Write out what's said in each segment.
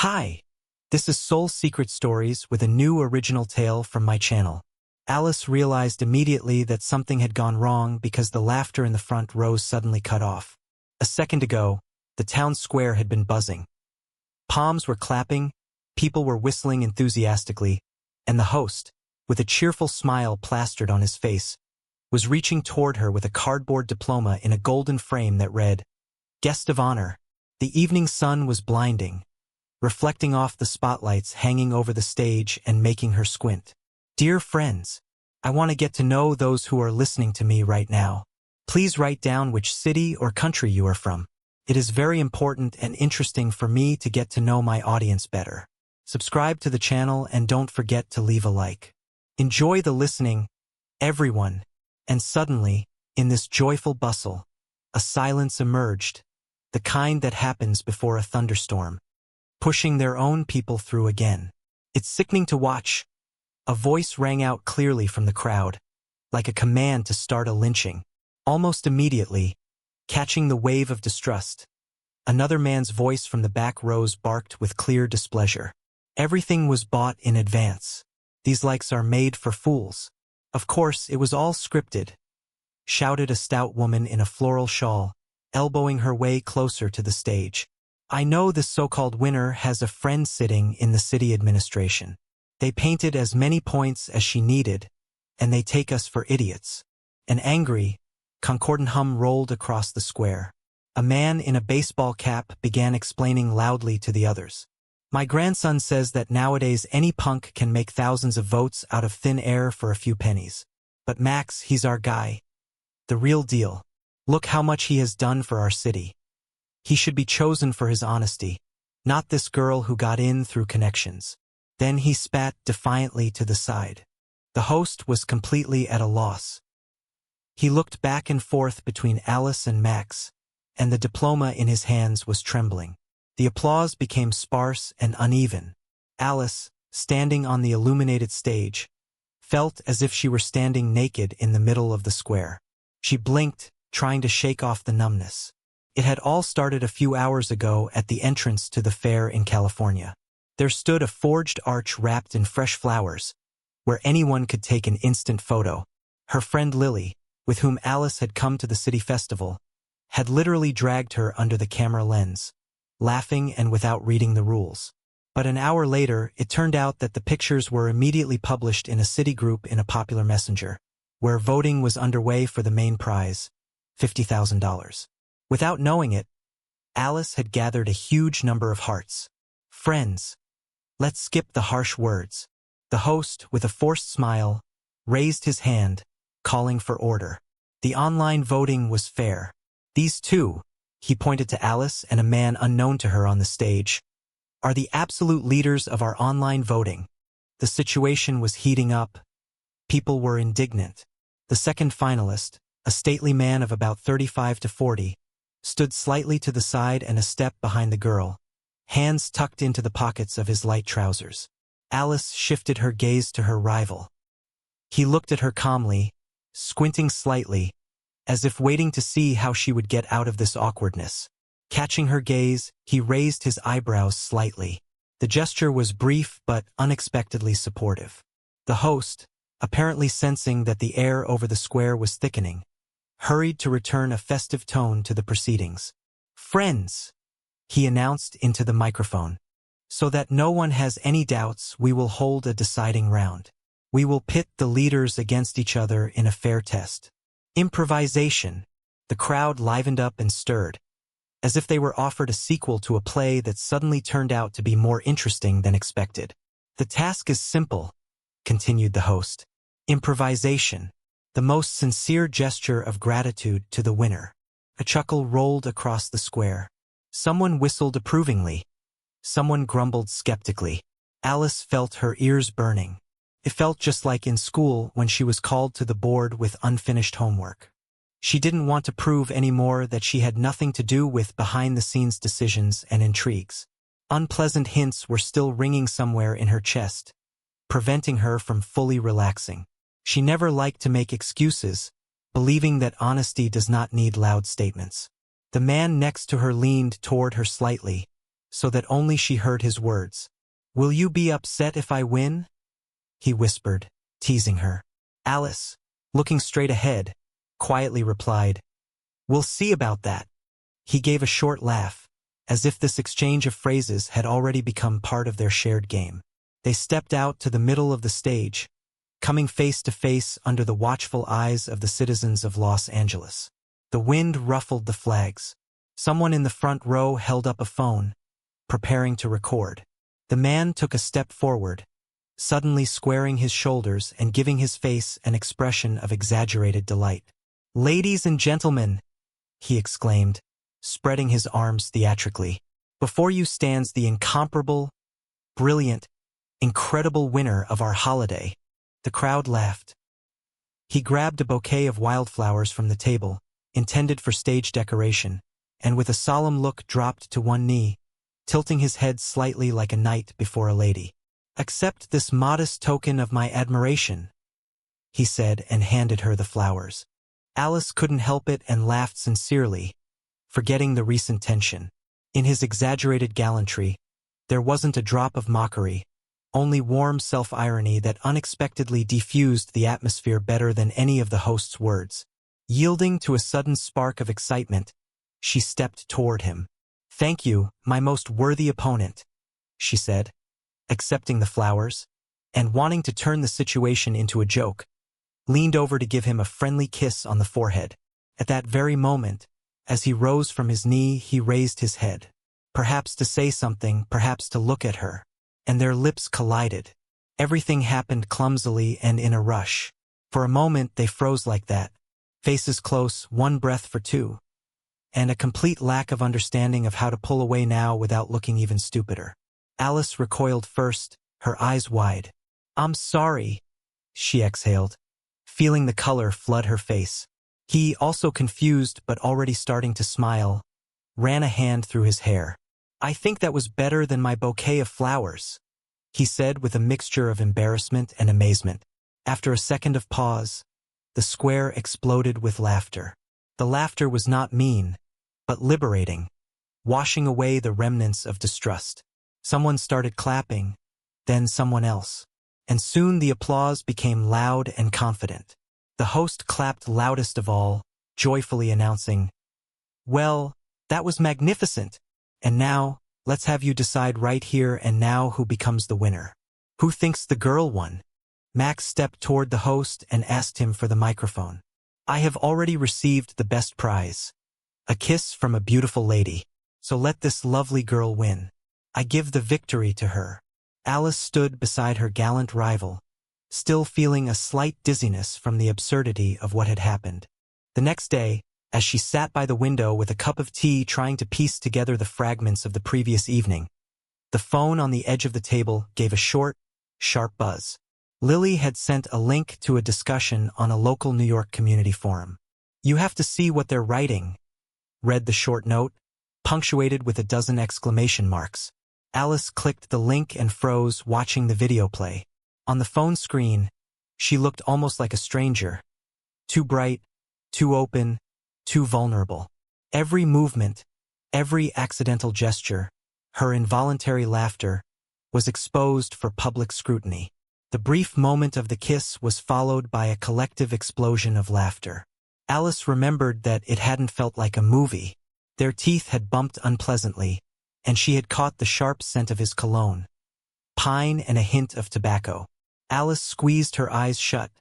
Hi, this is Soul Secret Stories with a new original tale from my channel. Alice realized immediately that something had gone wrong because the laughter in the front row suddenly cut off. A second ago, the town square had been buzzing. Palms were clapping, people were whistling enthusiastically, and the host, with a cheerful smile plastered on his face, was reaching toward her with a cardboard diploma in a golden frame that read, "Guest of Honor." The evening sun was blinding, reflecting off the spotlights hanging over the stage and making her squint. Dear friends, I want to get to know those who are listening to me right now. Please write down which city or country you are from. It is very important and interesting for me to get to know my audience better. Subscribe to the channel and don't forget to leave a like. Enjoy the listening, everyone. And suddenly, in this joyful bustle, a silence emerged, the kind that happens before a thunderstorm, pushing their own people through again. It's sickening to watch. A voice rang out clearly from the crowd, like a command to start a lynching. Almost immediately, catching the wave of distrust, another man's voice from the back rows barked with clear displeasure. Everything was bought in advance. These likes are made for fools. Of course, it was all scripted, shouted a stout woman in a floral shawl, elbowing her way closer to the stage. I know this so-called winner has a friend sitting in the city administration. They painted as many points as she needed, and they take us for idiots. An angry, concordant hum rolled across the square. A man in a baseball cap began explaining loudly to the others. My grandson says that nowadays any punk can make thousands of votes out of thin air for a few pennies. But Max, he's our guy. The real deal. Look how much he has done for our city. He should be chosen for his honesty, not this girl who got in through connections. Then he spat defiantly to the side. The host was completely at a loss. He looked back and forth between Alice and Max, and the diploma in his hands was trembling. The applause became sparse and uneven. Alice, standing on the illuminated stage, felt as if she were standing naked in the middle of the square. She blinked, trying to shake off the numbness. It had all started a few hours ago at the entrance to the fair in California. There stood a forged arch wrapped in fresh flowers, where anyone could take an instant photo. Her friend Lily, with whom Alice had come to the city festival, had literally dragged her under the camera lens, laughing and without reading the rules. But an hour later, it turned out that the pictures were immediately published in a city group in a popular messenger, where voting was underway for the main prize, $50,000. Without knowing it, Alice had gathered a huge number of hearts. Friends, let's skip the harsh words. The host, with a forced smile, raised his hand, calling for order. The online voting was fair. These two, he pointed to Alice and a man unknown to her on the stage, are the absolute leaders of our online voting. The situation was heating up. People were indignant. The second finalist, a stately man of about 35 to 40, stood slightly to the side and a step behind the girl, hands tucked into the pockets of his light trousers. Alice shifted her gaze to her rival. He looked at her calmly, squinting slightly, as if waiting to see how she would get out of this awkwardness. Catching her gaze, he raised his eyebrows slightly. The gesture was brief but unexpectedly supportive. The host, apparently sensing that the air over the square was thickening, hurried to return a festive tone to the proceedings. Friends, he announced into the microphone, so that no one has any doubts, we will hold a deciding round. We will pit the leaders against each other in a fair test. Improvisation. The crowd livened up and stirred, as if they were offered a sequel to a play that suddenly turned out to be more interesting than expected. The task is simple, continued the host. Improvisation. The most sincere gesture of gratitude to the winner. A chuckle rolled across the square. Someone whistled approvingly. Someone grumbled skeptically. Alice felt her ears burning. It felt just like in school when she was called to the board with unfinished homework. She didn't want to prove anymore that she had nothing to do with behind-the-scenes decisions and intrigues. Unpleasant hints were still ringing somewhere in her chest, preventing her from fully relaxing. She never liked to make excuses, believing that honesty does not need loud statements. The man next to her leaned toward her slightly, so that only she heard his words. "Will you be upset if I win?" he whispered, teasing her. Alice, looking straight ahead, quietly replied, "We'll see about that." He gave a short laugh, as if this exchange of phrases had already become part of their shared game. They stepped out to the middle of the stage, coming face to face under the watchful eyes of the citizens of Los Angeles. The wind ruffled the flags. Someone in the front row held up a phone, preparing to record. The man took a step forward, suddenly squaring his shoulders and giving his face an expression of exaggerated delight. "Ladies and gentlemen," he exclaimed, spreading his arms theatrically, "before you stands the incomparable, brilliant, incredible winner of our holiday." The crowd laughed. He grabbed a bouquet of wildflowers from the table, intended for stage decoration, and with a solemn look dropped to one knee, tilting his head slightly like a knight before a lady. "Accept this modest token of my admiration," he said, and handed her the flowers. Alice couldn't help it and laughed sincerely, forgetting the recent tension. In his exaggerated gallantry, there wasn't a drop of mockery, only warm self-irony that unexpectedly diffused the atmosphere better than any of the host's words. Yielding to a sudden spark of excitement, she stepped toward him. "Thank you, my most worthy opponent," she said, accepting the flowers, and wanting to turn the situation into a joke, leaned over to give him a friendly kiss on the forehead. At that very moment, as he rose from his knee, he raised his head, perhaps to say something, perhaps to look at her, and their lips collided. Everything happened clumsily and in a rush. For a moment they froze like that, faces close, one breath for two, and a complete lack of understanding of how to pull away now without looking even stupider. Alice recoiled first, her eyes wide. "I'm sorry," she exhaled, feeling the color flood her face. He, also confused but already starting to smile, ran a hand through his hair. "I think that was better than my bouquet of flowers," he said with a mixture of embarrassment and amazement. After a second of pause, the square exploded with laughter. The laughter was not mean, but liberating, washing away the remnants of distrust. Someone started clapping, then someone else, and soon the applause became loud and confident. The host clapped loudest of all, joyfully announcing, "Well, that was magnificent. And now, let's have you decide right here and now who becomes the winner. Who thinks the girl won?" Max stepped toward the host and asked him for the microphone. "I have already received the best prize, a kiss from a beautiful lady. So let this lovely girl win. I give the victory to her." Alice stood beside her gallant rival, still feeling a slight dizziness from the absurdity of what had happened. The next day, as she sat by the window with a cup of tea trying to piece together the fragments of the previous evening, the phone on the edge of the table gave a short, sharp buzz. Lily had sent a link to a discussion on a local New York community forum. "You have to see what they're writing," read the short note, punctuated with a dozen exclamation marks. Alice clicked the link and froze, watching the video play. On the phone screen, she looked almost like a stranger. Too bright, too open, too vulnerable. Every movement, every accidental gesture, her involuntary laughter, was exposed for public scrutiny. The brief moment of the kiss was followed by a collective explosion of laughter. Alice remembered that it hadn't felt like a movie. Their teeth had bumped unpleasantly, and she had caught the sharp scent of his cologne, pine and a hint of tobacco. Alice squeezed her eyes shut,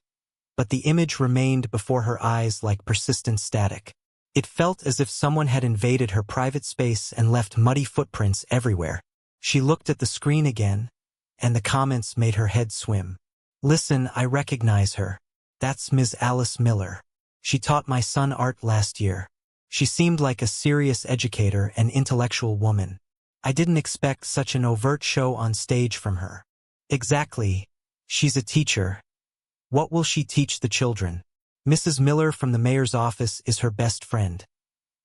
but the image remained before her eyes like persistent static. It felt as if someone had invaded her private space and left muddy footprints everywhere. She looked at the screen again, and the comments made her head swim. "Listen, I recognize her. That's Ms. Alice Miller. She taught my son art last year. She seemed like a serious educator and intellectual woman. I didn't expect such an overt show on stage from her." "Exactly. She's a teacher. What will she teach the children? Mrs. Miller from the mayor's office is her best friend.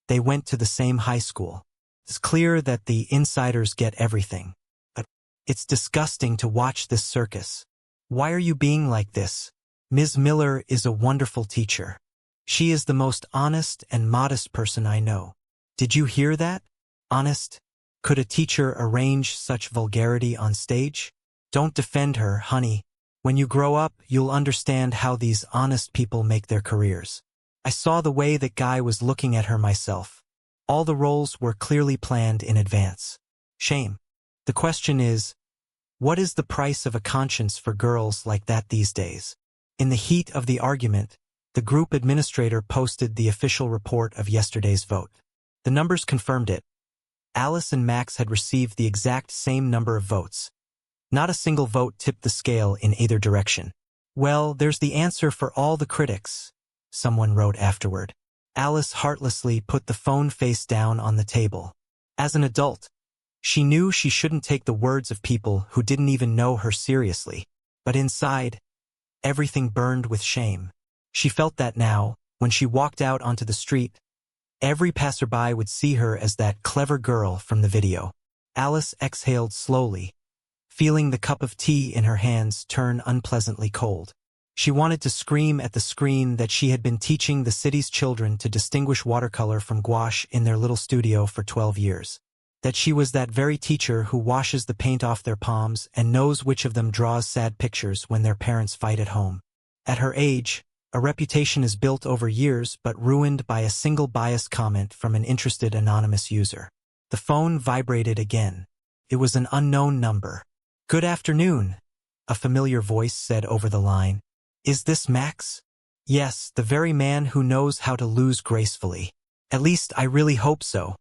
They went to the same high school. It's clear that the insiders get everything. But it's disgusting to watch this circus. Why are you being like this? Ms. Miller is a wonderful teacher. She is the most honest and modest person I know. Did you hear that? Honest, Could a teacher arrange such vulgarity on stage? Don't defend her, honey. When you grow up, you'll understand how these honest people make their careers. I saw the way that guy was looking at her myself. All the roles were clearly planned in advance. Shame. The question is, what is the price of a conscience for girls like that these days? In the heat of the argument, the group administrator posted the official report of yesterday's vote. The numbers confirmed it. Alice and Max had received the exact same number of votes. Not a single vote tipped the scale in either direction. Well, there's the answer for all the critics, someone wrote afterward. Alice heartlessly put the phone face down on the table. As an adult, she knew she shouldn't take the words of people who didn't even know her seriously. But inside, everything burned with shame. She felt that now, when she walked out onto the street, every passerby would see her as that clever girl from the video. Alice exhaled slowly, feeling the cup of tea in her hands turn unpleasantly cold. She wanted to scream at the screen that she had been teaching the city's children to distinguish watercolor from gouache in their little studio for 12 years. That she was that very teacher who washes the paint off their palms and knows which of them draws sad pictures when their parents fight at home. At her age, a reputation is built over years but ruined by a single biased comment from an interested anonymous user. The phone vibrated again. It was an unknown number. "Good afternoon," a familiar voice said over the line. "Is this Max?" "Yes, the very man who knows how to lose gracefully. At least I really hope so."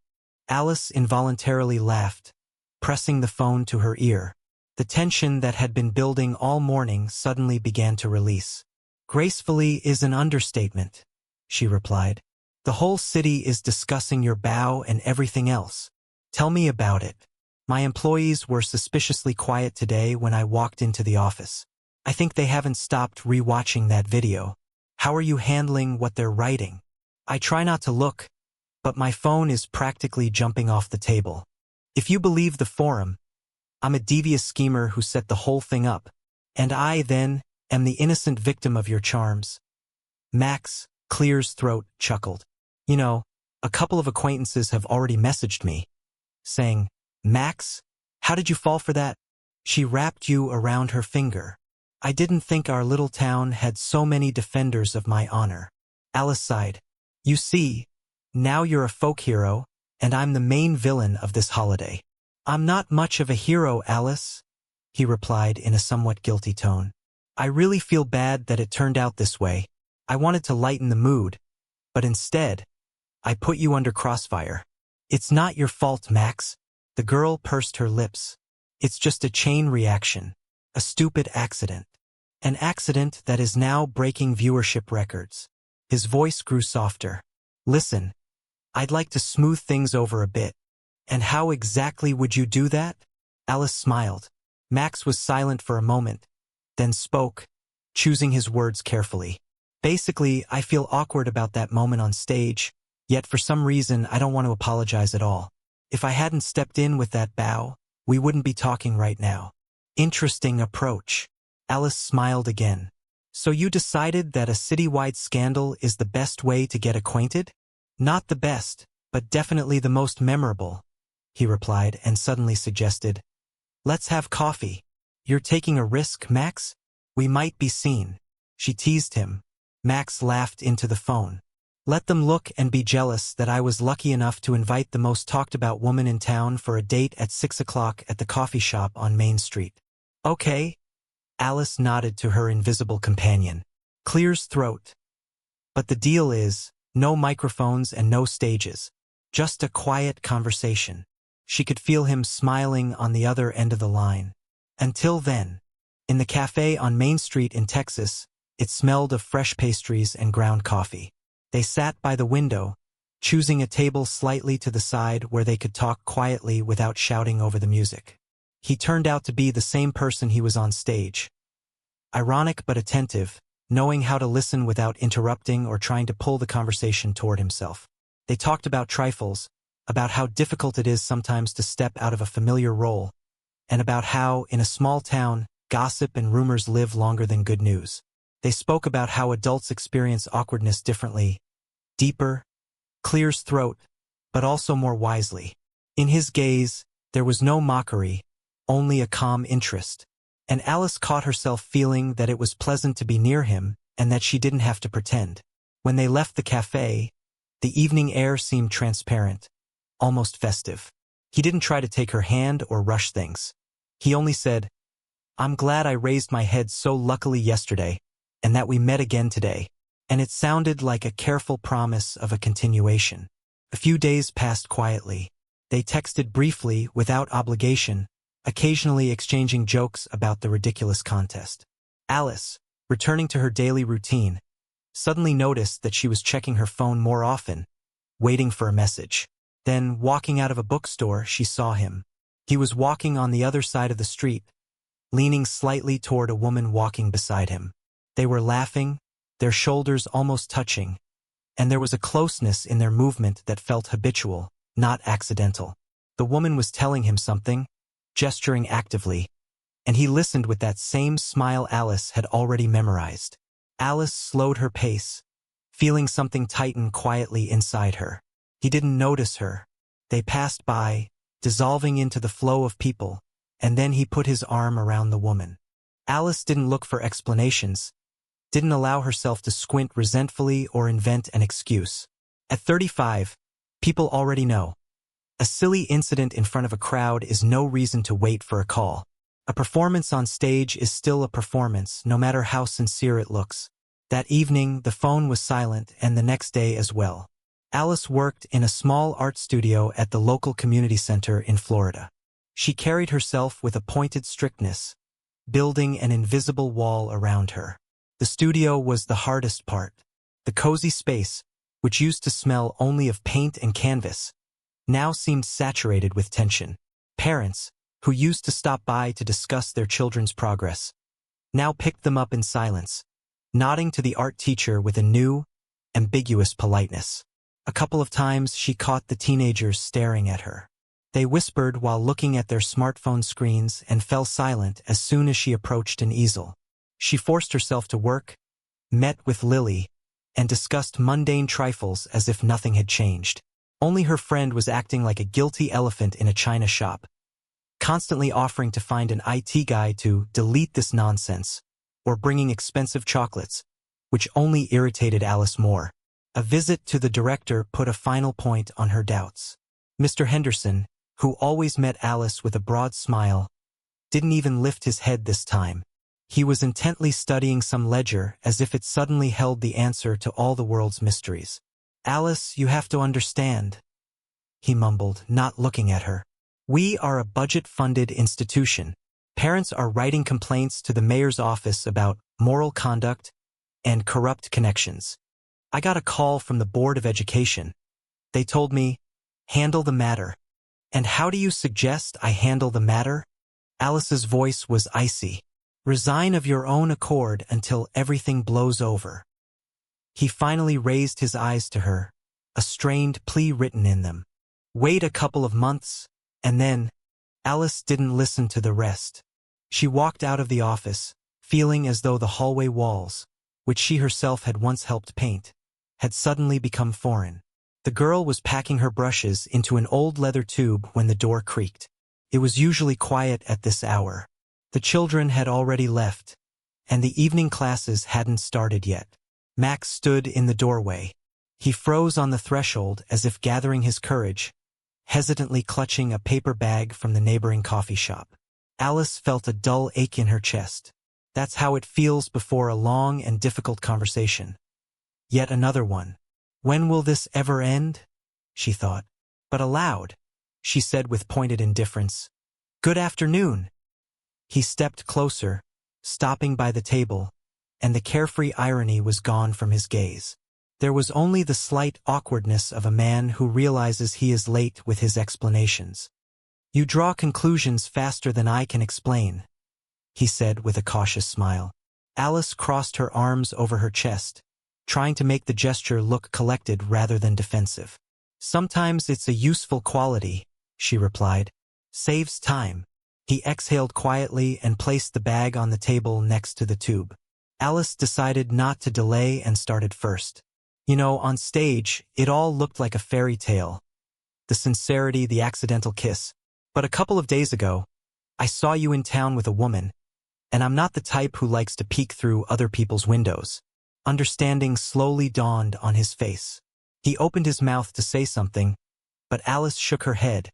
Alice involuntarily laughed, pressing the phone to her ear. The tension that had been building all morning suddenly began to release. "Gracefully is an understatement," she replied. "The whole city is discussing your bow and everything else. Tell me about it. My employees were suspiciously quiet today when I walked into the office. I think they haven't stopped re-watching that video. How are you handling what they're writing?" "I try not to look, but my phone is practically jumping off the table. If you believe the forum, I'm a devious schemer who set the whole thing up, and I, then, am the innocent victim of your charms." Max, Clear's throat, chuckled. "You know, a couple of acquaintances have already messaged me, saying, 'Max, how did you fall for that? She wrapped you around her finger.' I didn't think our little town had so many defenders of my honor." Alice sighed. "You see, now you're a folk hero, and I'm the main villain of this holiday." "I'm not much of a hero, Alice," he replied in a somewhat guilty tone. "I really feel bad that it turned out this way. I wanted to lighten the mood, but instead, I put you under crossfire." "It's not your fault, Max." The girl pursed her lips. "It's just a chain reaction, a stupid accident. An accident that is now breaking viewership records." His voice grew softer. "Listen, I'd like to smooth things over a bit." "And how exactly would you do that?" Alice smiled. Max was silent for a moment, then spoke, choosing his words carefully. "Basically, I feel awkward about that moment on stage, yet for some reason I don't want to apologize at all. If I hadn't stepped in with that bow, we wouldn't be talking right now." "Interesting approach." Alice smiled again. "So you decided that a citywide scandal is the best way to get acquainted?" "Not the best, but definitely the most memorable," he replied and suddenly suggested, "Let's have coffee." "You're taking a risk, Max? We might be seen." She teased him. Max laughed into the phone. "Let them look and be jealous that I was lucky enough to invite the most talked-about woman in town for a date at 6 o'clock at the coffee shop on Main Street." "Okay." Alice nodded to her invisible companion. "Clear's throat. But the deal is, no microphones and no stages. Just a quiet conversation." She could feel him smiling on the other end of the line. Until then, in the cafe on Main Street in Texas, it smelled of fresh pastries and ground coffee. They sat by the window, choosing a table slightly to the side where they could talk quietly without shouting over the music. He turned out to be the same person he was on stage. Ironic but attentive, knowing how to listen without interrupting or trying to pull the conversation toward himself. They talked about trifles, about how difficult it is sometimes to step out of a familiar role, and about how, in a small town, gossip and rumors live longer than good news. They spoke about how adults experience awkwardness differently, deeper, Clear's throat, but also more wisely. In his gaze, There was no mockery, only a calm interest. And Alice caught herself feeling that it was pleasant to be near him and that she didn't have to pretend. When they left the cafe, the evening air seemed transparent, almost festive. He didn't try to take her hand or rush things. He only said, "I'm glad I raised my head so luckily yesterday, and that we met again today." And it sounded like a careful promise of a continuation. A few days passed quietly. They texted briefly, without obligation, occasionally exchanging jokes about the ridiculous contest. Alice, returning to her daily routine, suddenly noticed that she was checking her phone more often, waiting for a message. Then, walking out of a bookstore, she saw him. He was walking on the other side of the street, leaning slightly toward a woman walking beside him. They were laughing, their shoulders almost touching, and there was a closeness in their movement that felt habitual, not accidental. The woman was telling him something, gesturing actively, and he listened with that same smile Alice had already memorized. Alice slowed her pace, feeling something tighten quietly inside her. He didn't notice her. They passed by, dissolving into the flow of people, and then he put his arm around the woman. Alice didn't look for explanations, didn't allow herself to squint resentfully or invent an excuse. At 35, people already know. A silly incident in front of a crowd is no reason to wait for a call. A performance on stage is still a performance, no matter how sincere it looks. That evening, the phone was silent, and the next day as well. Alice worked in a small art studio at the local community center in Florida. She carried herself with a pointed strictness, building an invisible wall around her. The studio was the hardest part. The cozy space, which used to smell only of paint and canvas, now seemed saturated with tension. Parents, who used to stop by to discuss their children's progress, now picked them up in silence, nodding to the art teacher with a new, ambiguous politeness. A couple of times she caught the teenagers staring at her. They whispered while looking at their smartphone screens and fell silent as soon as she approached an easel. She forced herself to work, met with Lily, and discussed mundane trifles as if nothing had changed. Only her friend was acting like a guilty elephant in a china shop, constantly offering to find an IT guy to delete this nonsense, or bringing expensive chocolates, which only irritated Alice more. A visit to the director put a final point on her doubts. Mr. Henderson, who always met Alice with a broad smile, didn't even lift his head this time. He was intently studying some ledger as if it suddenly held the answer to all the world's mysteries. "Alice, you have to understand," he mumbled, not looking at her. "We are a budget-funded institution. Parents are writing complaints to the mayor's office about moral conduct and corrupt connections. I got a call from the Board of Education. They told me, handle the matter." "And how do you suggest I handle the matter?" Alice's voice was icy. "Resign of your own accord until everything blows over." He finally raised his eyes to her, a strained plea written in them. "Wait a couple of months, and then—" Alice didn't listen to the rest. She walked out of the office, feeling as though the hallway walls, which she herself had once helped paint, had suddenly become foreign. The girl was packing her brushes into an old leather tube when the door creaked. It was usually quiet at this hour. The children had already left, and the evening classes hadn't started yet. Max stood in the doorway. He froze on the threshold as if gathering his courage, hesitantly clutching a paper bag from the neighboring coffee shop. Alice felt a dull ache in her chest. That's how it feels before a long and difficult conversation. Yet another one. "When will this ever end?" she thought. But aloud, she said with pointed indifference, "Good afternoon." He stepped closer, stopping by the table, and the carefree irony was gone from his gaze. There was only the slight awkwardness of a man who realizes he is late with his explanations. "You draw conclusions faster than I can explain," he said with a cautious smile. Alice crossed her arms over her chest, trying to make the gesture look collected rather than defensive. "Sometimes it's a useful quality," she replied. "Saves time." He exhaled quietly and placed the bag on the table next to the tube. Alice decided not to delay and started first. "You know, on stage, it all looked like a fairy tale. The sincerity, the accidental kiss. But a couple of days ago, I saw you in town with a woman, and I'm not the type who likes to peek through other people's windows. Understanding slowly dawned on his face. He opened his mouth to say something, but Alice shook her head,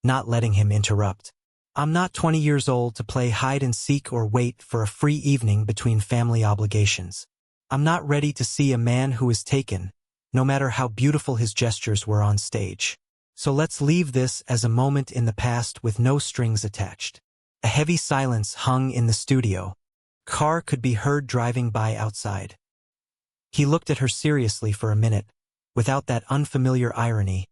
not letting him interrupt. I'm not 20 years old to play hide and seek or wait for a free evening between family obligations. I'm not ready to see a man who is taken, no matter how beautiful his gestures were on stage. So let's leave this as a moment in the past with no strings attached. A heavy silence hung in the studio. Car could be heard driving by outside. He looked at her seriously for a minute, without that unfamiliar irony,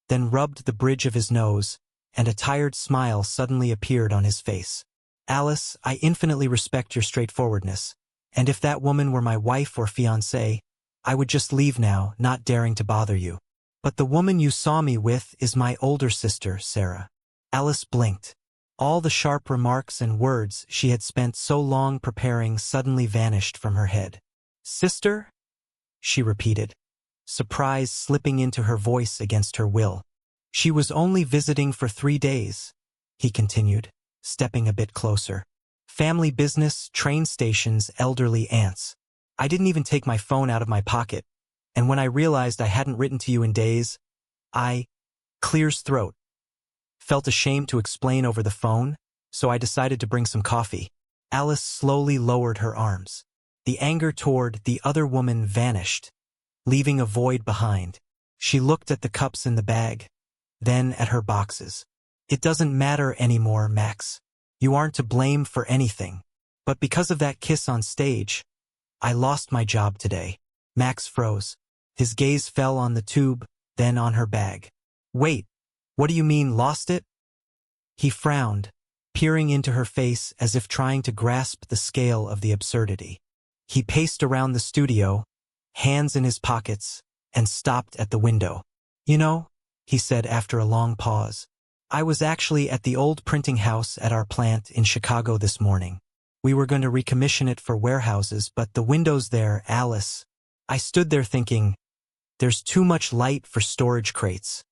then rubbed the bridge of his nose, and a tired smile suddenly appeared on his face. Alice, I infinitely respect your straightforwardness, and if that woman were my wife or fiancée, I would just leave now, not daring to bother you. But the woman you saw me with is my older sister, Sarah. Alice blinked. All the sharp remarks and words she had spent so long preparing suddenly vanished from her head. Sister? She repeated, surprise slipping into her voice against her will. She was only visiting for 3 days, he continued, stepping a bit closer. Family business, train stations, elderly aunts. I didn't even take my phone out of my pocket, and when I realized I hadn't written to you in days, I clears throat. Felt ashamed to explain over the phone, so I decided to bring some coffee. Alice slowly lowered her arms. The anger toward the other woman vanished, leaving a void behind. She looked at the cups in the bag, then at her boxes. It doesn't matter anymore, Max. You aren't to blame for anything. But because of that kiss on stage, I lost my job today. Max froze. His gaze fell on the tube, then on her bag. Wait, what do you mean lost it? He frowned, peering into her face as if trying to grasp the scale of the absurdity. He paced around the studio, hands in his pockets, and stopped at the window. You know, he said after a long pause, I was actually at the old printing house at our plant in Chicago this morning. We were going to recommission it for warehouses, but the windows there, Alice. I stood there thinking, there's too much light for storage crates.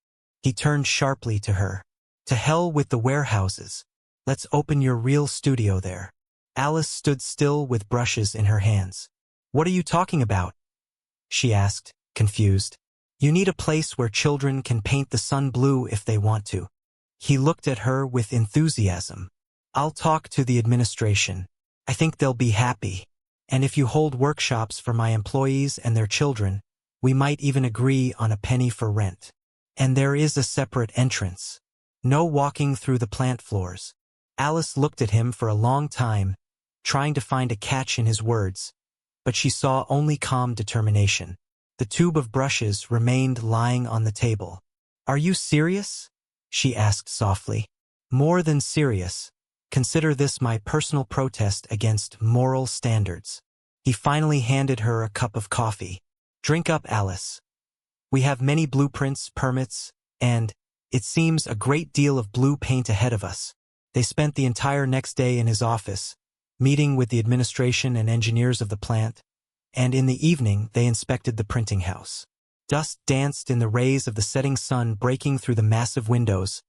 He turned sharply to her. To hell with the warehouses. Let's open your real studio there. Alice stood still with brushes in her hands. What are you talking about? She asked, confused. You need a place where children can paint the sun blue if they want to. He looked at her with enthusiasm. I'll talk to the administration. I think they'll be happy. And if you hold workshops for my employees and their children, we might even agree on a penny for rent. And there is a separate entrance. No walking through the plant floors. Alice looked at him for a long time, trying to find a catch in his words, but she saw only calm determination. The tube of brushes remained lying on the table. Are you serious? She asked softly. More than serious. Consider this my personal protest against moral standards. He finally handed her a cup of coffee. Drink up, Alice. We have many blueprints, permits, and, it seems, a great deal of blue paint ahead of us. They spent the entire next day in his office, meeting with the administration and engineers of the plant, and in the evening they inspected the printing house. Dust danced in the rays of the setting sun breaking through the massive windows,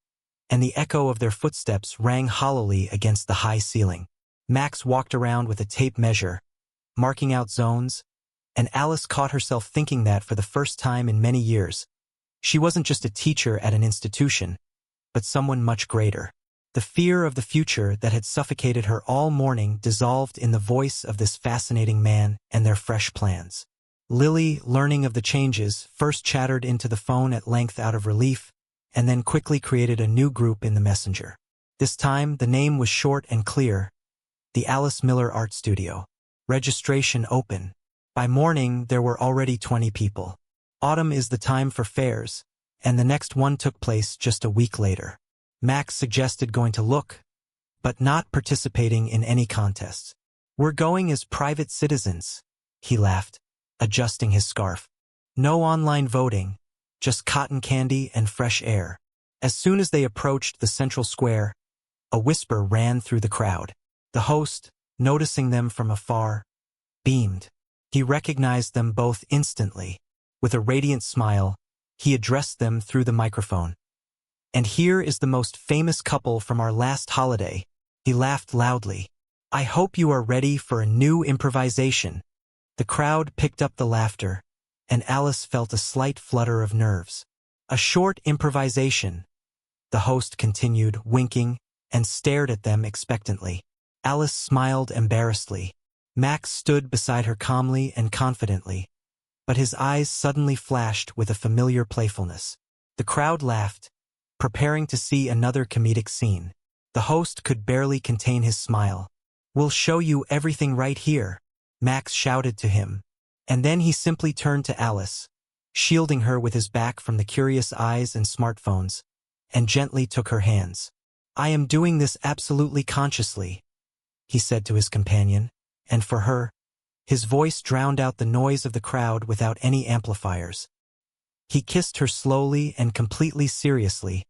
and the echo of their footsteps rang hollowly against the high ceiling. Max walked around with a tape measure, marking out zones, and Alice caught herself thinking that for the first time in many years, she wasn't just a teacher at an institution, but someone much greater. The fear of the future that had suffocated her all morning dissolved in the voice of this fascinating man and their fresh plans. Lily, learning of the changes, first chattered into the phone at length out of relief, and then quickly created a new group in the messenger. This time, the name was short and clear: the Alice Miller Art Studio. Registration open. By morning, there were already 20 people. Autumn is the time for fairs, and the next one took place just a week later. Max suggested going to look, but not participating in any contests. We're going as private citizens, he laughed, adjusting his scarf. No online voting, just cotton candy and fresh air. As soon as they approached the central square, a whisper ran through the crowd. The host, noticing them from afar, beamed. He recognized them both instantly. With a radiant smile, he addressed them through the microphone. And here is the most famous couple from our last holiday. He laughed loudly. I hope you are ready for a new improvisation. The crowd picked up the laughter, and Alice felt a slight flutter of nerves. A short improvisation, the host continued, winking, and stared at them expectantly. Alice smiled embarrassedly. Max stood beside her calmly and confidently, but his eyes suddenly flashed with a familiar playfulness. The crowd laughed, preparing to see another comedic scene. The host could barely contain his smile. We'll show you everything right here, Max shouted to him. And then he simply turned to Alice, shielding her with his back from the curious eyes and smartphones, and gently took her hands. I am doing this absolutely consciously, he said to his companion, and for her, his voice drowned out the noise of the crowd without any amplifiers. He kissed her slowly and completely seriously,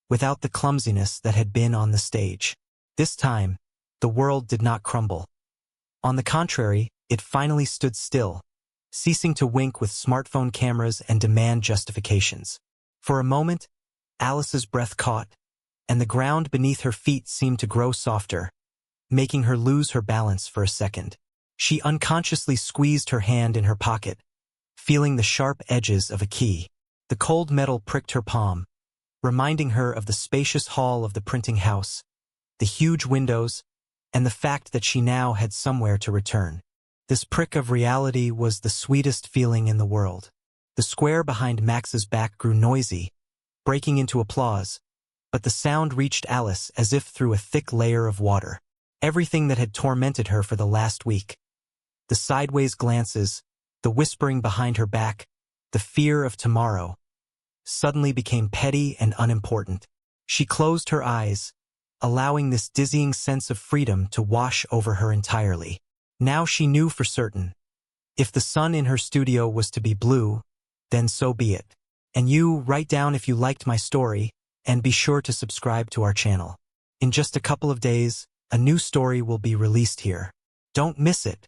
without the clumsiness that had been on the stage. This time, the world did not crumble. On the contrary, it finally stood still, ceasing to wink with smartphone cameras and demand justifications. For a moment, Alice's breath caught, and the ground beneath her feet seemed to grow softer, making her lose her balance for a second. She unconsciously squeezed her hand in her pocket, feeling the sharp edges of a key. The cold metal pricked her palm, reminding her of the spacious hall of the printing house, the huge windows, and the fact that she now had somewhere to return. This prick of reality was the sweetest feeling in the world. The square behind Max's back grew noisy, breaking into applause, but the sound reached Alice as if through a thick layer of water. Everything that had tormented her for the last week, the sideways glances, the whispering behind her back, the fear of tomorrow, suddenly became petty and unimportant. She closed her eyes, allowing this dizzying sense of freedom to wash over her entirely. Now she knew for certain, if the sun in her studio was to be blue, then so be it. And you, write down if you liked my story, and be sure to subscribe to our channel. In just a couple of days, a new story will be released here. Don't miss it.